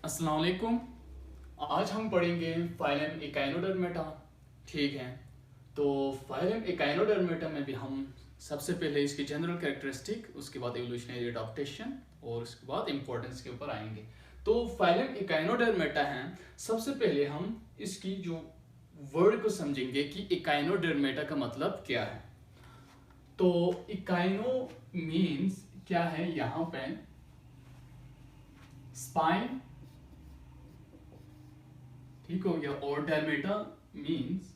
अस्सलाम वालेकुम। आज हम पढ़ेंगे फाइलम इकाइनोडर्मेटा। ठीक है, तो फाइलम इकाइनोडर्मेटा में भी हम सबसे पहले इसकी जनरल कैरेक्टरिस्टिक, उसके बाद एवोल्यूशनरी अडॉप्टेशन और उसके बाद इंपॉर्टेंस के ऊपर आएंगे। तो फाइलम इकाइनोडर्मेटा है, सबसे पहले हम इसकी जो वर्ड को समझेंगे कि इकाइनोडर्मेटा का मतलब क्या है। तो इकाइनो मीन्स क्या है, यहाँ पे स्पाइन, ठीक हो गया, और डर्मेटा मीन्स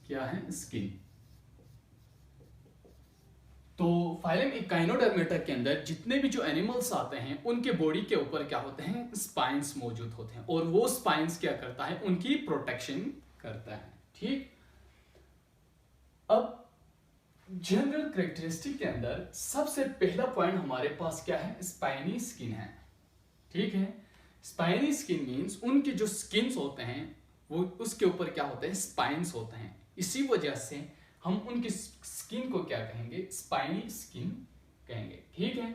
क्या है, स्किन। तो फाइलम इकाइनोडर्मेटा के अंदर जितने भी जो एनिमल्स आते हैं उनके बॉडी के ऊपर क्या होते हैं, स्पाइंस मौजूद होते हैं, और वो स्पाइंस क्या करता है, उनकी प्रोटेक्शन करता है। ठीक, अब जनरल कैरेक्टरिस्टिक के अंदर सबसे पहला पॉइंट हमारे पास क्या है, स्पाइनी स्किन है। ठीक है, स्पाइनी स्किन मीन्स उनके जो स्किन्स होते हैं वो उसके ऊपर क्या होते हैं, स्पाइंस होते हैं। इसी वजह से हम उनकी स्किन को क्या कहेंगे, स्पाइनी स्किन कहेंगे। ठीक है,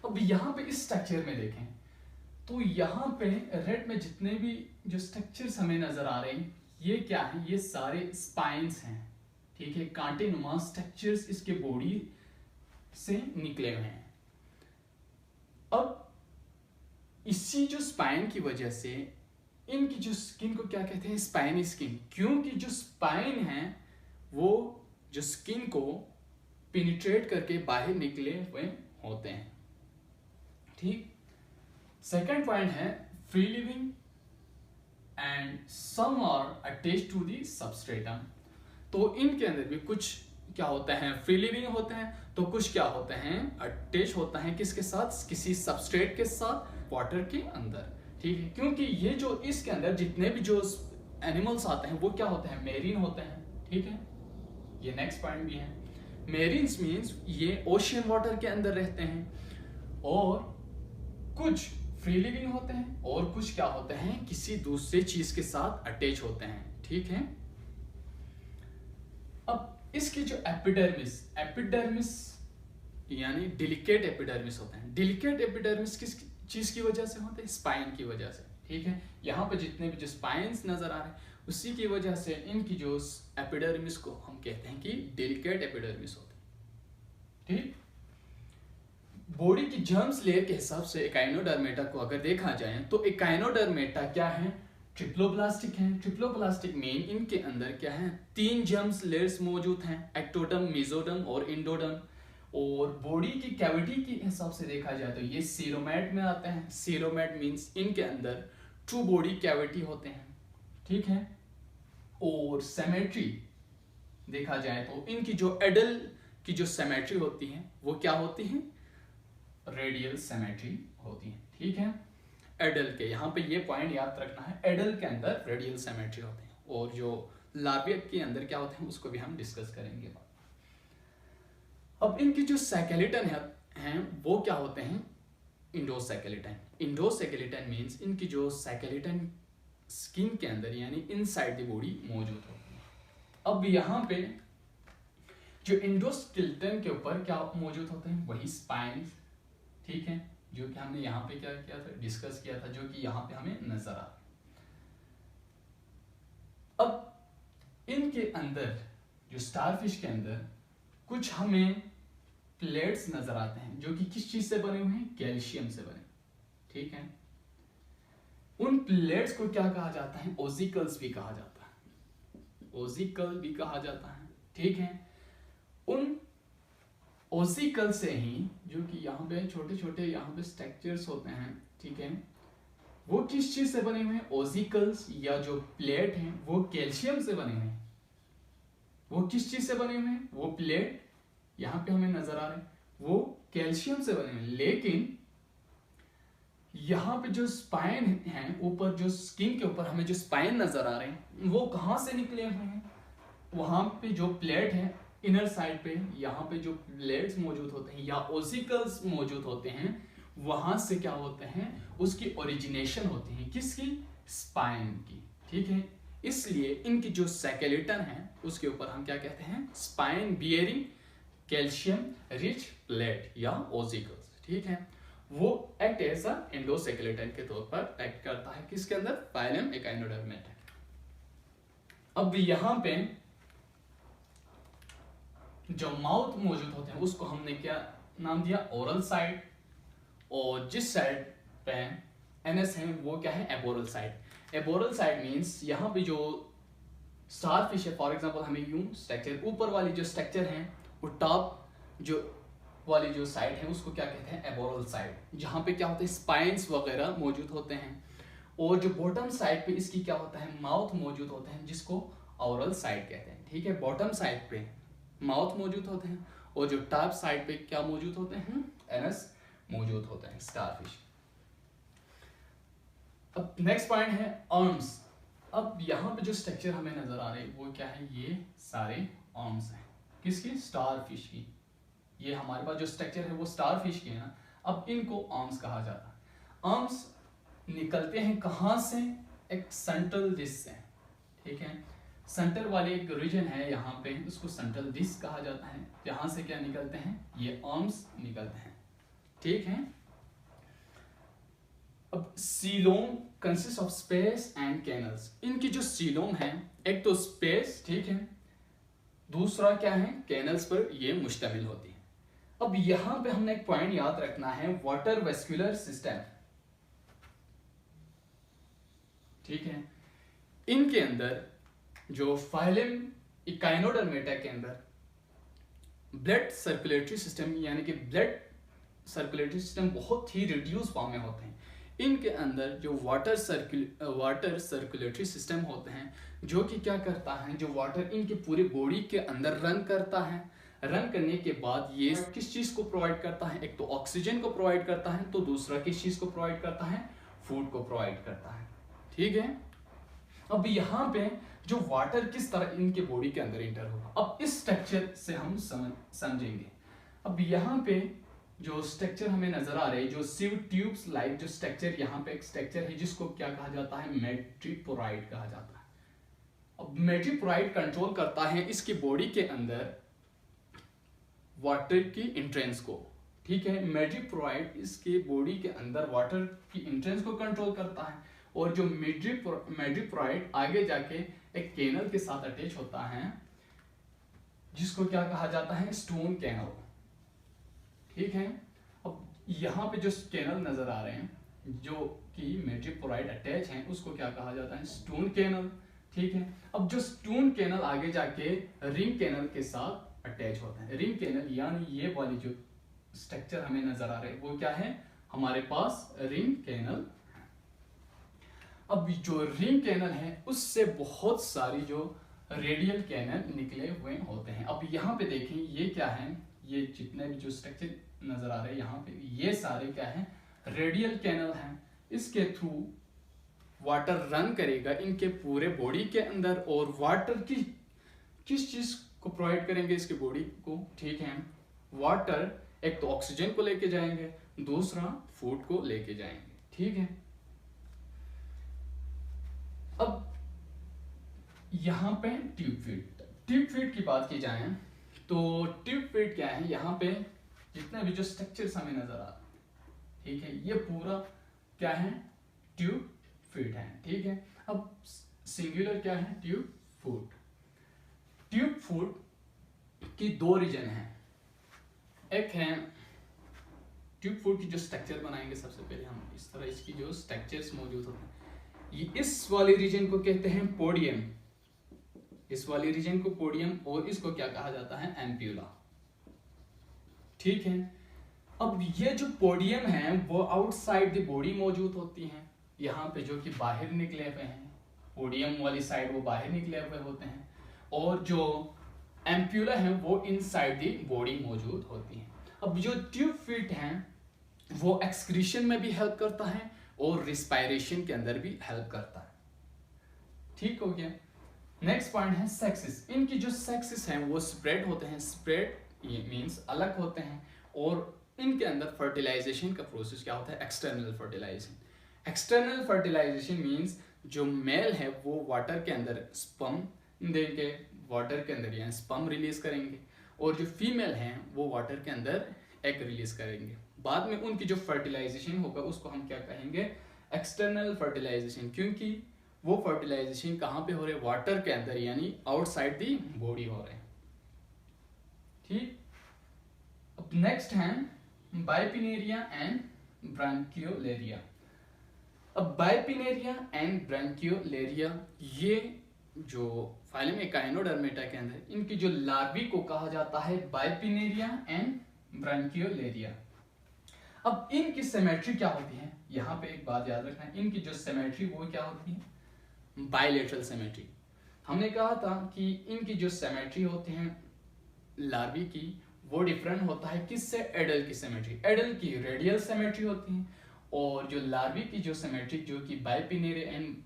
अब यहाँ पे इस स्ट्रक्चर में देखें तो यहाँ पे रेड में जितने भी जो स्ट्रक्चर्स हमें नजर आ रहे हैं ये क्या है, ये सारे स्पाइंस हैं। ठीक है, कांटे नुमा स्ट्रक्चर्स इसके बॉडी से निकले हुए हैं। अब इसी जो स्पाइन की वजह से इनकी जो स्किन को क्या कहते हैं, स्पाइनी स्किन, क्योंकि जो स्पाइन है वो जो स्किन को पेनिट्रेट करके बाहर निकले हुए होते हैं। ठीक, सेकंड पॉइंट है free living and some are attached to the substratum. तो इनके अंदर भी कुछ क्या होते हैं, फ्री लिविंग होते हैं, तो कुछ क्या होते हैं, अटैच होता है किसके साथ, किसी सबस्ट्रेट के साथ, वाटर के अंदर। ठीक है, क्योंकि ये जो इसके अंदर जितने भी जो एनिमल्स आते हैं वो क्या होते हैं, मेरीन होते हैं। ठीक है, ये नेक्स्ट पॉइंट भी है। मेरीन्स मीन्स ये ओशियन वाटर के अंदर रहते हैं, और कुछ फ्री लिविंग होते हैं और कुछ क्या होते हैं, किसी दूसरे चीज के साथ अटैच होते हैं। ठीक है, अब इसकी जो एपिडर्मिस यानी डिलिकेट एपिडर्मिस होते हैं। डिलिकेट एपिडर्मिस किस चीज की वजह से होते हैं, स्पाइन की वजह से। ठीक है, यहाँ पे जितने भी जो स्पाइंस नजर आ रहे हैं उसी की वजह से इनकी जो एपिडर्मिस को हम कहते हैं कि डिलिकेट एपिडर्मिस होते हैं। ठीक, बॉडी की जर्म्स लेयर के हिसाब से इकाइनोडर्मेटा को अगर देखा जाए तो इकाइनोडर्मेटा क्या है, ट्रिप्लोब्लास्टिक हैं। ट्रिप्लोब्लास्टिक मीन इनके अंदर क्या है, 3 जर्म्स लेयर्स मौजूद हैं, एक्टोडर्म, मेसोडर्म और इंडोडर्म। और बॉडी की कैविटी के हिसाब से देखा जाए तो ये सीरोमेट में आते हैं। सीरोमेट मींस इनके अंदर 2 बॉडी कैविटी होते हैं। ठीक है, और सिमेट्री देखा जाए तो इनकी जो एडल की जो सिमेट्री होती है वो क्या होती है, रेडियल सिमेट्री होती है। ठीक है, एडल के यहाँ पे ये पॉइंट याद रखना है, एडल के अंदर रेडियल सिमेट्री होते हैं, और जो लार्विया के अंदर क्या होते हैं उसको भी हम डिस्कस करेंगे। अब इनकी जो सैकेलिटन हैं वो क्या होते हैं, इंडोसैकेलिटन। इंडोसैकेलिटन मींस इनकी जो सैकेलिटन स्किन के अंदर यानी इनसाइड द बॉडी मौजूद होती है। अब यहाँ पे जो इंडोस्केलेटन के ऊपर क्या मौजूद होते हैं, वही स्पाइन। ठीक है, जो कि हमने यहाँ पे क्या किया था, डिस्कस किया था, जो कि यहाँ पे हमें नजर आ। अब इनके अंदर जो स्टारफिश के अंदर कुछ हमें प्लेट्स नजर आते हैं जो कि किस चीज से बने हुए हैं, कैल्शियम से बने। ठीक है, उन प्लेट्स को क्या कहा जाता है, ओजिकल्स भी कहा जाता है, ओजिकल भी कहा जाता है। ठीक है, उन ओजिकल से ही जो कि यहाँ पे छोटे छोटे यहाँ पे स्ट्रक्चर्स होते हैं। ठीक है, वो किस चीज से बने हुए हैं, ओजिकल्स या जो प्लेट हैं वो कैल्शियम से बने हुए हैं। वो किस चीज से बने हुए हैं, वो प्लेट यहाँ पे हमें नजर आ रहे हैं वो कैल्शियम से बने हुए हैं। लेकिन यहाँ पे जो स्पाइन है, ऊपर जो स्किन के ऊपर हमें जो स्पाइन नजर आ रहे हैं वो कहाँ से निकले हुए हैं, वहां पे जो प्लेट है इनर साइड पे, यहाँ पे जो प्लेट्स मौजूद होते हैं या ओसिकल्स मौजूद होते हैं, वहां से क्या होते हैं, उसकी ओरिजिनेशन होती है किसकी, स्पाइन की। ठीक है, इसलिए इनकी जो सैकेलिटन है उसके ऊपर हम क्या कहते हैं, spine bearing calcium rich plate या ओसिकल्स। ठीक है, वो एक्ट एज अ एंडोसेकेलेटन के तौर पर एक्ट करता है किसके अंदर, फाइलम एकाइनोडर्मेटा। अब यहाँ पे जो माउथ मौजूद होते हैं उसको हमने क्या नाम दिया, ओरल साइड, और जिस साइड पे एनएस है वो क्या है, aboral side. Aboral side means यहाँ पे जो स्टार फिश है, फॉर एग्जांपल हमें यूं स्ट्रक्चर, ऊपर वाली जो स्ट्रक्चर है वो टॉप जो वाली जो साइड है उसको क्या कहते हैं, एबोरल साइड, जहाँ पे क्या होता है स्पाइंस वगैरह मौजूद होते हैं। और जो बॉटम साइड पे इसकी क्या होता है, माउथ मौजूद होते हैं, जिसको ओरल साइड कहते हैं। ठीक है, बॉटम साइड पे माउथ मौजूद होते हैं और जो टॉप साइड पे क्या मौजूद होते हैं, एनस मौजूद होते हैं स्टारफिश। अब नेक्स्ट पॉइंट है आर्म्स। अब यहाँ पे जो स्ट्रक्चर हमें नजर आ रहे हैं वो क्या है, ये सारे आर्म्स हैं किसकी, स्टारफिश की। ये हमारे पास जो स्ट्रक्चर है वो स्टारफिश की है ना। अब इनको आर्म्स कहा जाता है। आर्म्स निकलते हैं कहाँ से, एक सेंट्रल डिस्क से। ठीक है, सेंटर वाले एक रीजन है यहाँ पे, उसको सेंट्रल डिस्क कहा जाता है, जहां से क्या निकलते हैं, ये आर्म्स निकलते हैं। ठीक है, अब coelom consist of space and canals. इनकी जो सीलोम है, एक तो स्पेस, ठीक है, दूसरा क्या है, कैनल्स पर ये मुश्तमिल होती है। अब यहां पे हमने एक पॉइंट याद रखना है, वाटर वेस्कुलर सिस्टम। ठीक है, इनके अंदर जो फाइलम इकाइनोडर्मेटा के अंदर ब्लड सर्कुलेटरी सिस्टम, यानी कि ब्लड सर्कुलेटरी सिस्टम बहुत ही रिड्यूस फॉर्म में होते हैं। इनके अंदर जो वाटर सर्कुलेटरी सिस्टम होते हैं, जो कि क्या करता है, जो वाटर इनके पूरे बॉडी के अंदर रन करता है। रन करने के बाद ये किस चीज को प्रोवाइड करता है, एक तो ऑक्सीजन को प्रोवाइड करता है, तो दूसरा किस चीज को प्रोवाइड करता है, फूड को प्रोवाइड करता है। ठीक है, अब यहाँ पे जो वाटर किस तरह इनके बॉडी के अंदर इंटर होगा, अब इस स्ट्रक्चर से हम समझेंगे। अब यहाँ पे जो स्ट्रक्चर हमें नजर आ रहा है, जो सिव ट्यूब्स लाइक जो स्ट्रक्चर, यहाँ पे एक स्ट्रक्चर है जिसको क्या कहा जाता है, मेट्रीपोराइड कहा जाता है। अब मेट्रीपोराइड कंट्रोल करता है इसकी बॉडी के अंदर वाटर की एंट्रेंस को। ठीक है, मेट्रीपोराइड इसके बॉडी के अंदर वाटर की एंट्रेंस को कंट्रोल करता है, और जो मेट्रीपोराइड आगे जाके एक कैनल के साथ अटैच होता है, जिसको क्या कहा जाता है, स्टोन कैनल। ठीक है, अब यहाँ पे जो कैनल नजर आ रहे हैं, जो कि मेट्रीपोराइड अटैच हैं, उसको क्या कहा जाता है, स्टोन कैनल। ठीक है, अब जो स्टोन कैनल आगे जाके रिंग कैनल के साथ अटैच होता है। रिंग कैनल यानी ये वाली जो स्ट्रक्चर हमें नजर आ रहा है वो क्या है, हमारे पास रिंग कैनल। अब जो रिंग कैनल है उससे बहुत सारी जो रेडियल कैनल निकले हुए होते हैं। अब यहाँ पे देखें ये क्या है, ये जितने भी जो स्ट्रक्चर नजर आ रहे हैं यहाँ पे, ये सारे क्या है, रेडियल कैनल हैं। इसके थ्रू वाटर रन करेगा इनके पूरे बॉडी के अंदर, और वाटर की किस चीज को प्रोवाइड करेंगे इसके बॉडी को। ठीक है, वाटर एक तो ऑक्सीजन को लेके जाएंगे, दूसरा फूड को लेके जाएंगे। ठीक है, अब यहाँ पे ट्यूब फीड की बात की जाए तो ट्यूब फीड क्या है, यहाँ पे जितने भी जो स्ट्रक्चर्स हमें नजर आ रहा है, ठीक है, ये पूरा क्या है, ट्यूब फीड है। ठीक है, अब सिंगुलर क्या है, ट्यूब फूड। ट्यूब फूड की दो रीजन है, एक है ट्यूब फूड की जो स्ट्रक्चर बनाएंगे, सबसे पहले हम इस तरह इसकी जो स्ट्रक्चर्स मौजूद होते हैं, ये इस वाले रीजन को कहते हैं पोडियम, इस वाले रीजन को पोडियम, और इसको क्या कहा जाता है, एम्प्यूला। ठीक है, अब ये जो पोडियम है वो आउटसाइड द बॉडी मौजूद होती हैं, यहाँ पे जो कि बाहर निकले हुए हैं, पोडियम वाली साइड वो बाहर निकले हुए होते हैं, और जो एम्प्यूला है वो इनसाइड द बॉडी मौजूद होती है। अब जो ट्यूब फीड है वो एक्सक्रीशन में भी हेल्प करता है और रिस्पायरेशन के अंदर भी हेल्प करता है। ठीक हो गया। नेक्स्ट पॉइंट है सेक्सेस। इनकी जो सेक्सेस हैं वो स्प्रेड होते हैं, स्प्रेड ये मींस अलग होते हैं, और इनके अंदर फर्टिलाइजेशन का प्रोसेस क्या होता है, external fertilization. External fertilization means जो मेल है वो वाटर के अंदर स्पर्म देंगे, वाटर के अंदर यहाँ स्पर्म रिलीज करेंगे, और जो फीमेल हैं वो वाटर के अंदर एग रिलीज करेंगे। बाद में उनकी जो फर्टिलाइजेशन होगा उसको हम क्या कहेंगे, एक्सटर्नल फर्टिलाइजेशन, क्योंकि वो फर्टिलाइजेशन कहाँ पे हो रहे हैं, वाटर के अंदर, यानी आउटसाइड दी बॉडी हो रहे हैं। ठीक, अब नेक्स्ट है बाइपिनेरिया एंड ब्रांकियोलेरिया। अब बाइपिनेरिया एंड ब्रांकियोलेरिया, ये जो फाइलम एकाइनोडर्मेटा के अंदर इनकी जो लार्वी को कहा जाता है बाइपिनेरिया एंड ब्रांकियोलेरिया। अब इनकी सिमेट्री क्या होती है, यहाँ पे एक बात याद रखना है, इनकी जो सिमेट्री वो क्या होती है, बायलेटरल सिमेट्री। हमने कहा था कि इनकी जो सिमेट्री होती है लार्वी की, वो डिफरेंट होता है किससे, एडल्ट की सिमेट्री। एडल्ट की रेडियल सिमेट्री होती है, और जो लार्वी की जो सिमेट्री जो कि बाइपिनेरिया एंड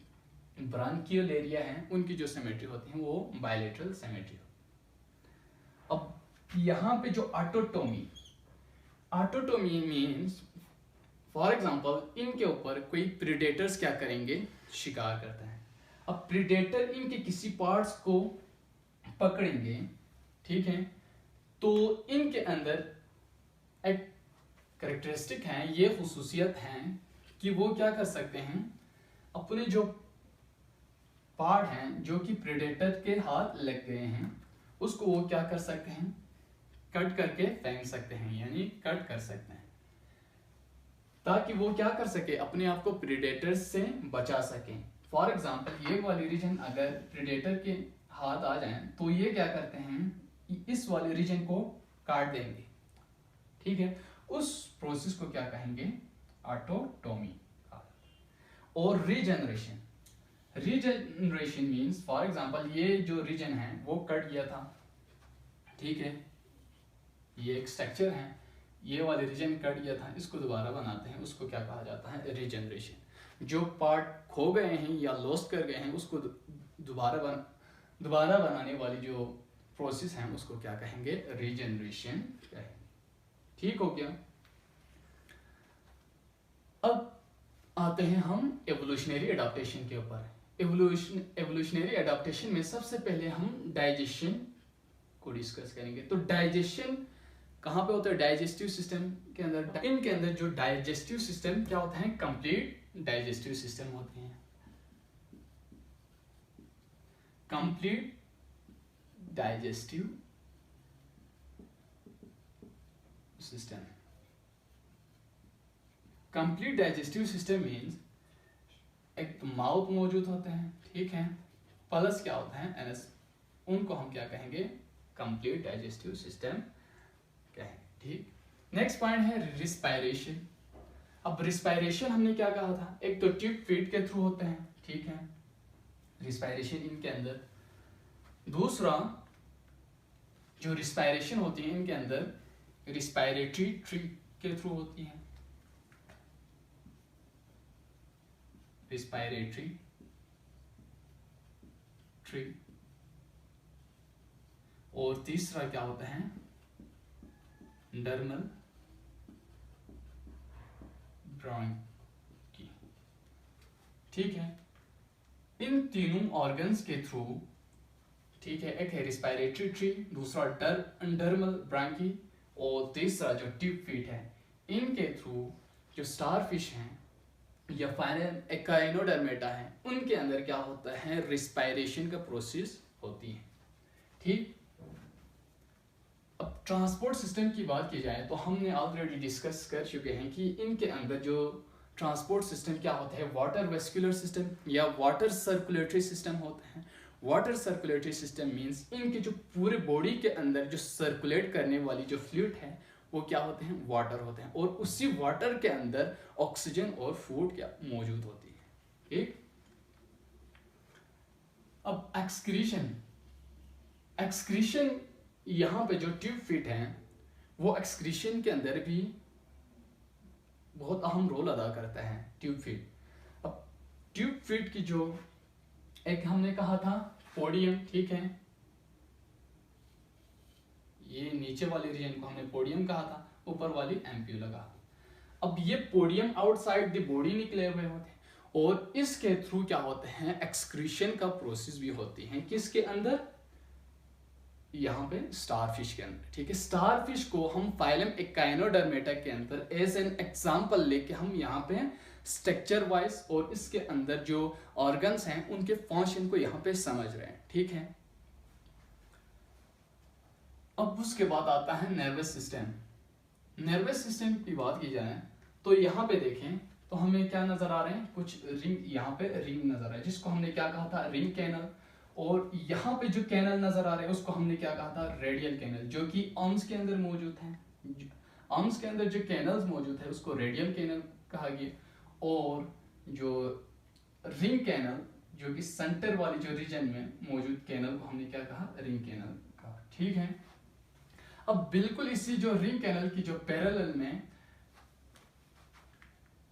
ब्रांकियोलेरिया है, उनकी जो सिमेट्री होती है वो बायलेटरल सिमेट्री। अब यहाँ पे जो ऑटोटोमी, ऑटोटोमी मीन्स फॉर एग्जांपल इनके ऊपर कोई प्रीडेटर्स क्या करेंगे, शिकार करते हैं। अब प्रीडेटर इनके किसी पार्ट्स को पकड़ेंगे, ठीक है, तो इनके अंदर एक कैरेक्टरिस्टिक हैं, ये खुसूसियत हैं कि वो क्या कर सकते हैं, अपने जो पार्ट हैं जो कि प्रेडेटर के हाथ लग गए हैं, उसको वो क्या कर सकते हैं, कट करके फेंक सकते हैं, यानी कट कर सकते हैं, ताकि वो क्या कर सके, अपने आप को प्रेडेटर से बचा सकें। फॉर एग्जाम्पल ये वाली रीजन अगर प्रेडेटर के हाथ आ जाए तो ये क्या करते हैं, इस वाले रीजन को काट देंगे, ठीक है। उस प्रोसेस को क्या कहेंगे, ऑटोटोमी। और regeneration, regeneration means for example ये जो रीजन है वो कट गया था, ठीक है, ये एक स्ट्रक्चर है, ये वाले रीजन कट गया था, इसको दोबारा बनाते हैं, उसको क्या कहा जाता है, रीजनरेशन। जो पार्ट खो गए हैं या लॉस्ट कर गए हैं उसको दोबारा बनाने वाली जो प्रोसेस है उसको क्या कहेंगे, रीजनरेशन कहेंगे। ठीक हो गया। अब आते हैं हम एवोल्यूशनरी एडाप्टेशन के ऊपर। एवोल्यूशनरी एडाप्टेशन में सबसे पहले हम डाइजेशन को डिस्कस करेंगे। तो डाइजेशन कहाँ पे होता है, डाइजेस्टिव सिस्टम के अंदर। इनके अंदर जो डाइजेस्टिव सिस्टम क्या होता है, कंप्लीट डाइजेस्टिव सिस्टम होते हैं, complete digestive system. Complete digestive system means एक माउथ मौजूद होते हैं, ठीक है, प्लस क्या होता है, एनएस, उनको हम क्या कहेंगे, कंप्लीट डाइजेस्टिव सिस्टम कहेंगे। ठीक, नेक्स्ट पॉइंट है रिस्पायरेशन। अब रिस्पायरेशन हमने क्या कहा था, एक तो ट्यूब फीट के थ्रू होते हैं, ठीक है, रिस्पायरेशन इनके अंदर। दूसरा जो रिस्पायरेशन होती है इनके अंदर रिस्पायरेटरी ट्री के थ्रू होती है, रिस्पायरेटरी ट्री। और तीसरा क्या होता है, डर्मल ब्रोंकी, ठीक है। इन तीनों ऑर्गन्स के थ्रू, ठीक है, एक है रिस्पायरेटरी ट्री, दूसरा डर्मल ब्रोंकी, और तीसरा जो ट्यूब फीट है, इनके थ्रू जो स्टारफिश हैं या फाइलम एकाइनोडर्मेटा है, उनके अंदर क्या होता है, रिस्पायरेशन का प्रोसेस होती है। ठीक, अब ट्रांसपोर्ट सिस्टम की बात की जाए तो हमने ऑलरेडी डिस्कस कर चुके हैं कि इनके अंदर जो ट्रांसपोर्ट सिस्टम क्या होता है, वाटर वेस्कुलर सिस्टम या वाटर सर्कुलेटरी सिस्टम होता है। वाटर सर्कुलेटरी सिस्टम मींस इनके जो पूरे बॉडी के अंदर जो सर्कुलेट करने वाली जो फ्लूइड है वो क्या होते हैं, वाटर होते हैं, और उसी वाटर के अंदर ऑक्सीजन और फूड क्या मौजूद होती है। ठीक, अब एक्सक्रीशन, एक्सक्रीशन यहाँ पे जो ट्यूब फीट है वो एक्सक्रीशन के अंदर भी बहुत अहम रोल अदा करता है ट्यूब फीट। अब ट्यूब फीट की जो एक हमने कहा था पोडियम, ठीक है, ये नीचे वाली रीजन को हमने पोडियम कहा था, ऊपर वाली एम्प्यूला कहा। अब ये पोडियम आउटसाइड द बॉडी निकले हुए होते हैं, और इसके थ्रू क्या होते हैं, एक्सक्रीशन का प्रोसेस भी होती है, किसके अंदर, यहाँ पे स्टारफिश के अंदर, ठीक है। स्टारफिश को हम फाइलम इकाइनोडर्मेटा के अंदर एज एन एग्जांपल लेके हम यहाँ पे स्ट्रक्चर वाइज और इसके अंदर जो ऑर्गन्स हैं उनके फंक्शन को यहाँ पे समझ रहे हैं, ठीक है। अब उसके बाद आता है नर्वस सिस्टम। नर्वस सिस्टम की बात की जाए तो यहाँ पे देखें तो हमें क्या नजर आ रहे हैं, कुछ रिंग, यहाँ पे रिंग नजर आ रहा है जिसको हमने क्या कहा था, रिंग कैनल। और यहाँ पे जो कैनल नजर आ रहे हैं उसको हमने क्या कहा था, रेडियल कैनल, जो कि आर्म्स के अंदर मौजूद है। आर्म्स के अंदर जो कैनल्स मौजूद है उसको रेडियल कैनल कहा गया। और जो रिंग कैनल जो कि सेंटर वाली जो रीजन में मौजूद कैनल को हमने क्या कहा, रिंग कैनल कहा, ठीक है। अब बिल्कुल इसी जो रिंग कैनल की जो पैरेलल में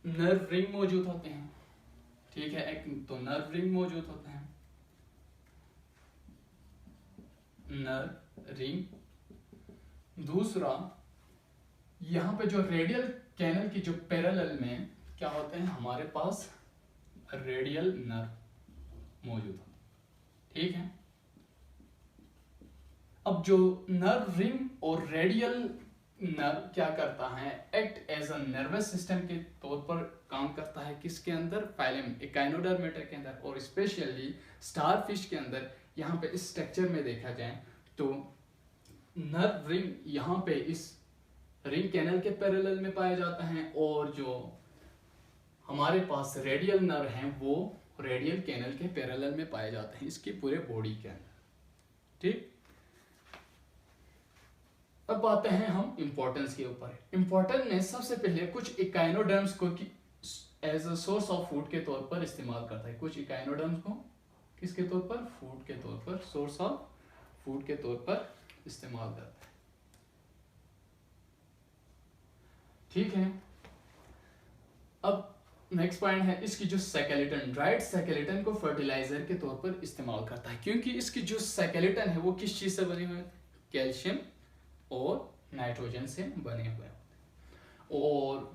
नर्व रिंग मौजूद होते हैं, ठीक है। एक तो नर्व रिंग मौजूद होते हैं, नर्व रिंग। दूसरा यहां पे जो रेडियल कैनल की जो पैरेलल में क्या होते हैं, हमारे पास रेडियल नर्व मौजूद होते हैं, ठीक है। अब जो नर्व रिंग और रेडियल नर्व क्या करता है, act as a nervous system के तौर पर काम करता है, किसके अंदर, फाइलम इकाइनोडर्मेटा के अंदर, और स्पेशली स्टारफिश के अंदर। यहाँ पे इस स्ट्रक्चर में देखा जाए तो नर्व रिंग यहाँ पे इस रिंग कैनल के पैरेलल में पाया जाता है, और जो हमारे पास रेडियल नर्व हैं वो रेडियल कैनल के पैरेलल में पाए जाते हैं इसकी पूरे बॉडी के अंदर, ठीक। अब आते हैं हम इंपॉर्टेंस के ऊपर। इंपॉर्टेंस में सबसे पहले कुछ इकाइनोडर्म्स को as a source of food के तौर पर इस्तेमाल करता है। कुछ इकाइनोडर्म्स को किसके तौर पर, फूड के तौर पर, सोर्स ऑफ फूड के तौर पर इस्तेमाल करता है, ठीक है। अब नेक्स्ट पॉइंट है इसकी जो स्केलेटन, ड्राइड स्केलेटन को फर्टिलाइजर के तौर पर इस्तेमाल करता है, क्योंकि इसकी जो स्केलेटन है वो किस चीज से बने हुए हैं, कैल्शियम और नाइट्रोजन से बने हुए हैं। और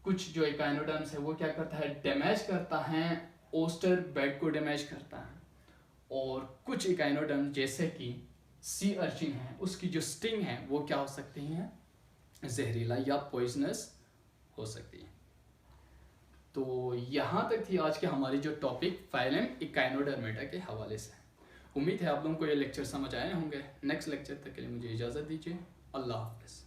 कुछ जो इकाइनोडर्म्स है वो क्या करता है, डैमेज करता है, ओस्टर बेड को डैमेज करता है। और कुछ इकाइनोडर्म्स जैसे कि सी अर्चिन है उसकी जो स्टिंग है वो क्या हो सकती है, जहरीला या पॉइजनस हो सकती है। तो यहाँ तक थी आज के हमारी जो टॉपिक फाइलम इकाइनोडर्मेटा के हवाले से। उम्मीद है आप लोगों को ये लेक्चर समझ आए होंगे। नेक्स्ट लेक्चर तक के लिए मुझे इजाज़त दीजिए। अल्लाह हाफ़िज़।